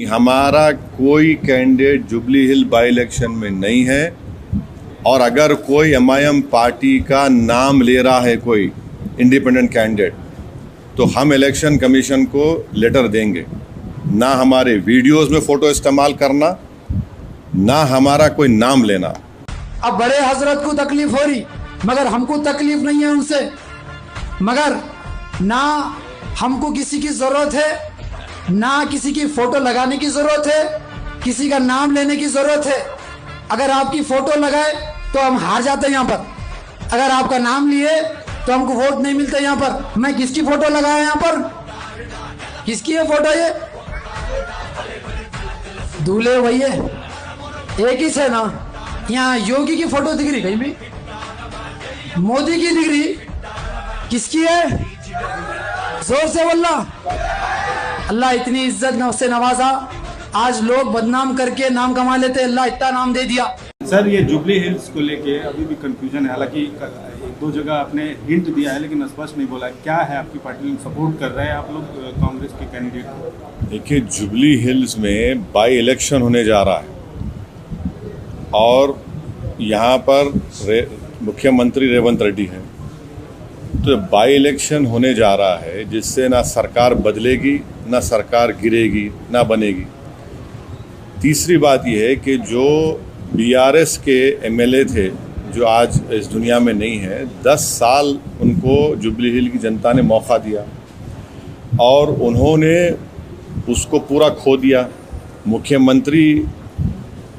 हमारा कोई candidate jubilee hill by election में नहीं है और अगर कोई एमआईएम पार्टी का नाम ले रहा है कोई इंडिपेंडेंट कैंडिडेट तो हम इलेक्शन कमीशन को लेटर देंगे। ना हमारे वीडियोस में फ़ोटो इस्तेमाल करना, ना हमारा कोई नाम लेना। अब बड़े हजरत को तकलीफ हो रही मगर हमको तकलीफ नहीं है उनसे। मगर ना हमको किसी की ज़रूरत है, ना किसी की फ़ोटो लगाने की ज़रूरत है, किसी का नाम लेने की ज़रूरत है। अगर आपकी फ़ोटो लगाए तो हम हार जाते हैं यहाँ पर। अगर आपका नाम लिए तो हमको वोट नहीं मिलता यहाँ पर। मैं किसकी फ़ोटो लगाया यहाँ पर? किसकी है फ़ोटो? ये दूल्हे वही है, एक ही है ना। यहाँ योगी की फ़ोटो दिख रही, कहीं भी मोदी की दिख रही। किसकी है? जोर से बोलना। अल्लाह इतनी इज्जत से नवाजा, आज लोग बदनाम करके नाम कमा लेते, अल्लाह इतना नाम दे दिया। सर, ये जुबली हिल्स को लेके अभी भी कंफ्यूजन है। हालांकि एक दो जगह आपने हिंट दिया है लेकिन स्पष्ट नहीं बोला। क्या है आपकी पार्टी सपोर्ट कर रहे हैं आप लोग कांग्रेस के कैंडिडेट को? देखिए, जुबली हिल्स में बाई इलेक्शन होने जा रहा है और यहाँ पर मुख्यमंत्री रेवंत रेड्डी हैं। तो बाई इलेक्शन होने जा रहा है जिससे ना सरकार बदलेगी, ना सरकार गिरेगी, ना बनेगी। तीसरी बात यह है कि जो बीआरएस के एमएलए थे जो आज इस दुनिया में नहीं है, 10 साल उनको जुबली हिल की जनता ने मौका दिया और उन्होंने उसको पूरा खो दिया। मुख्यमंत्री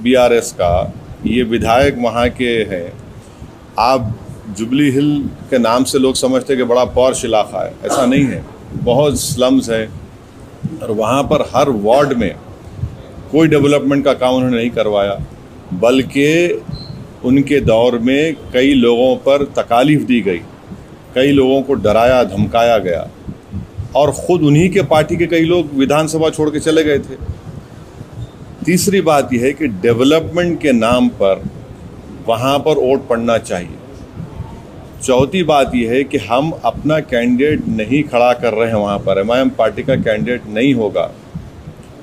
बीआरएस का, ये विधायक वहाँ के हैं। आप जुबली हिल के नाम से लोग समझते हैं कि बड़ा पॉश इलाका है, ऐसा नहीं है। बहुत स्लम्स है और वहाँ पर हर वार्ड में कोई डेवलपमेंट का काम उन्होंने नहीं करवाया, बल्कि उनके दौर में कई लोगों पर तकालीफ दी गई, कई लोगों को डराया धमकाया गया और ख़ुद उन्हीं के पार्टी के कई लोग विधानसभा छोड़ के चले गए थे। तीसरी बात यह है कि डेवलपमेंट के नाम पर वहाँ पर वोट पड़ना चाहिए। चौथी बात यह है कि हम अपना कैंडिडेट नहीं खड़ा कर रहे हैं वहाँ पर, एमआईएम पार्टी का कैंडिडेट नहीं होगा,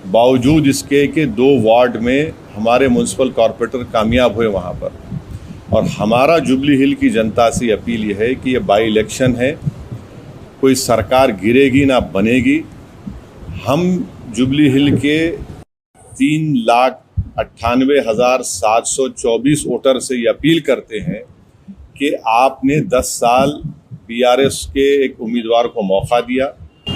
बावजूद इसके कि 2 वार्ड में हमारे म्यूनसिपल कॉरपोरेटर कामयाब हुए वहाँ पर। और हमारा जुबली हिल की जनता से अपील यह है कि ये बाई इलेक्शन है, कोई सरकार गिरेगी ना बनेगी। हम जुबली हिल के 3,98,724 वोटर से ये अपील करते हैं कि आपने 10 साल बीआरएस के एक उम्मीदवार को मौका दिया।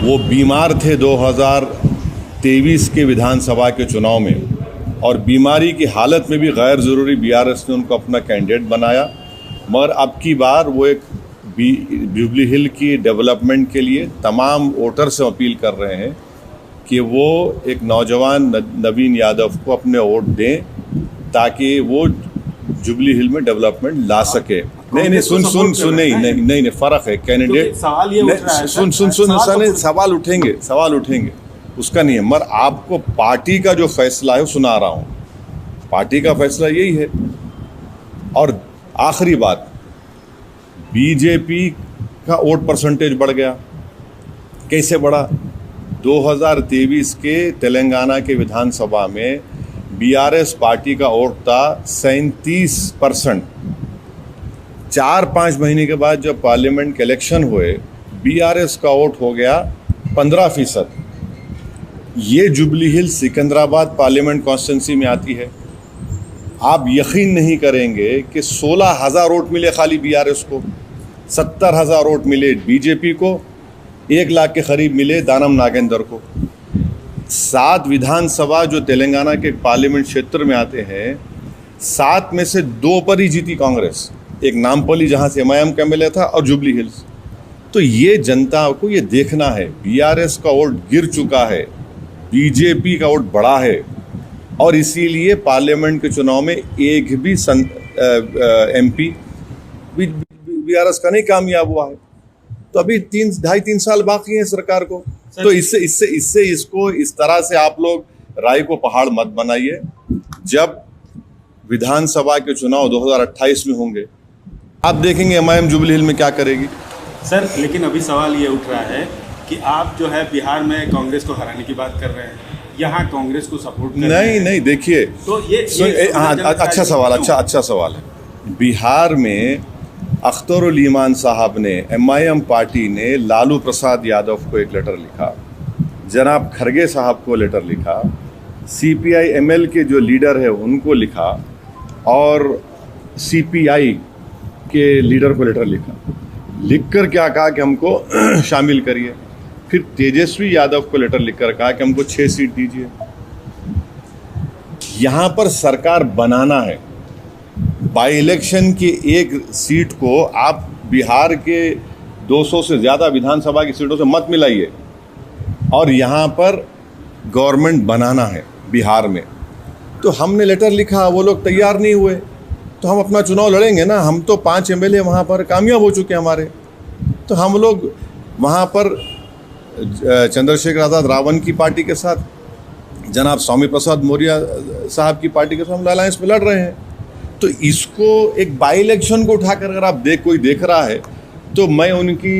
वो बीमार थे 2023 के विधानसभा के चुनाव में और बीमारी की हालत में भी गैर ज़रूरी बीआरएस ने उनको अपना कैंडिडेट बनाया। मगर अब की बार वो एक जुबली हिल की डेवलपमेंट के लिए तमाम वोटर से अपील कर रहे हैं कि वो एक नौजवान नवीन यादव को अपने वोट दें ताकि वो जुबली हिल में डेवलपमेंट ला सके। नहीं, सुन नहीं, फ़र्क है कैंडिडेट। सवाल ये उठ रहा है, सुन, सवाल उठेंगे, उसका नहीं है। मगर आपको पार्टी का जो फैसला है वो सुना रहा हूँ। पार्टी का फैसला यही है। और आखिरी बात, बीजेपी का वोट परसेंटेज बढ़ गया। कैसे बढ़ा? 2023 के तेलंगाना के विधानसभा में बीआरएस पार्टी का वोट था 37%। 4-5 महीने के बाद जब पार्लियामेंट के इलेक्शन हुए, बीआरएस का वोट हो गया 15%। ये जुबली हिल सिकंदराबाद पार्लियामेंट कॉन्स्टिट्यूंसी में आती है। आप यकीन नहीं करेंगे कि 16,000 वोट मिले खाली बीआरएस को, 70,000 वोट मिले बीजेपी को, 1 लाख के करीब मिले दानम नागेंद्र को। 7 विधानसभा जो तेलंगाना के पार्लियामेंट क्षेत्र में आते हैं, 7 में से 2 पर ही जीती कांग्रेस। एक नामपल्ली जहाँ से एमआईएम का एमएलए था और जुबली हिल्स। तो ये जनता को ये देखना है, बीआरएस का वोट गिर चुका है, बीजेपी का वोट बढ़ा है और इसीलिए पार्लियामेंट के चुनाव में एक भी एमपी बीआरएस का नहीं कामयाब हुआ है। तो अभी 2.5-3 साल बाकी हैं सरकार को। तो इससे इसको इस तरह से आप लोग राय को पहाड़ मत बनाइए। जब विधानसभा के चुनाव 2028 में होंगे, आप देखेंगे एमआईएम जुबली हिल में क्या करेगी। सर, लेकिन अभी सवाल ये उठ रहा है कि आप जो है बिहार में कांग्रेस को हराने की बात कर रहे हैं, यहाँ कांग्रेस को सपोर्ट कर रहे नहीं हैं। नहीं, देखिए तो ये हाँ, अच्छा सवाल, अच्छा सवाल है। बिहार में अख्तरुल ईमान साहब ने, MIM पार्टी ने लालू प्रसाद यादव को एक लेटर लिखा, जनाब खरगे साहब को लेटर लिखा, CPI ML के जो लीडर है उनको लिखा, और CPI के लीडर को लेटर लिखा। लिखकर क्या कहा कि हमको शामिल करिए। फिर तेजस्वी यादव को लेटर लिखकर कहा कि हमको 6 सीट दीजिए। यहाँ पर सरकार बनाना है। बाई इलेक्शन की एक सीट को आप बिहार के 200 से ज़्यादा विधानसभा की सीटों से मत मिलाइए, और यहाँ पर गवर्नमेंट बनाना है बिहार में। तो हमने लेटर लिखा, वो लोग तैयार नहीं हुए, तो हम अपना चुनाव लड़ेंगे ना। हम तो 5 MLA वहाँ पर कामयाब हो चुके हैं हमारे, तो हम लोग वहाँ पर चंद्रशेखर आज़ाद रावण की पार्टी के साथ, जनाब स्वामी प्रसाद मौर्य साहब की पार्टी के साथ हम अलायंस में लड़ रहे हैं। तो इसको एक बाई इलेक्शन को उठाकर अगर आप कोई देख रहा है, तो मैं उनकी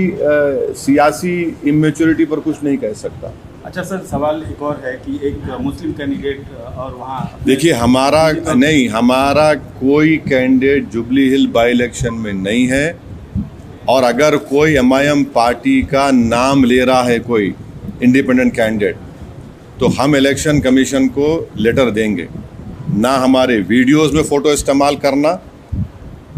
सियासी इमेच्योरिटी पर कुछ नहीं कह सकता। अच्छा सर, सवाल एक और है कि एक मुस्लिम कैंडिडेट और वहाँ देखिए, हमारा कोई candidate jubilee hill by election में नहीं है, और अगर कोई MIM पार्टी का नाम ले रहा है कोई इंडिपेंडेंट कैंडिडेट, तो हम इलेक्शन कमीशन को लेटर देंगे। ना हमारे वीडियोस में फ़ोटो इस्तेमाल करना,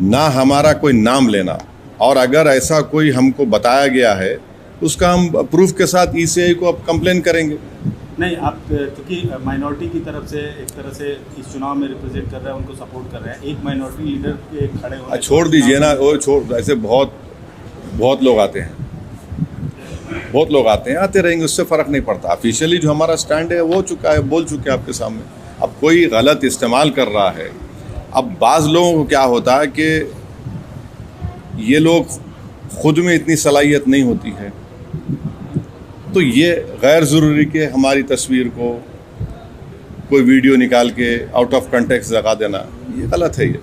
ना हमारा कोई नाम लेना, और अगर ऐसा कोई हमको बताया गया है उसका हम प्रूफ के साथ ECI को अब कंप्लेन करेंगे। नहीं, आप क्योंकि माइनॉरिटी की तरफ से एक तरह से इस चुनाव में रिप्रेजेंट कर रहे हैं, उनको सपोर्ट कर रहे हैं, एक माइनॉरिटी लीडर के खड़े होने, छोड़ दीजिए ना, वो ऐसे बहुत लोग आते हैं, आते रहेंगे, उससे फ़र्क नहीं पड़ता। ऑफिशियली जो हमारा स्टैंड है वो चुका है, बोल चुके हैं आपके सामने। अब कोई गलत इस्तेमाल कर रहा है। अब बाज़ लोगों को क्या होता है कि ये लोग खुद में इतनी सलाहियत नहीं होती है, तो ये गैर ज़रूरी के हमारी तस्वीर को कोई वीडियो निकाल के आउट ऑफ कंटेक्स्ट लगा देना, ये गलत है। ये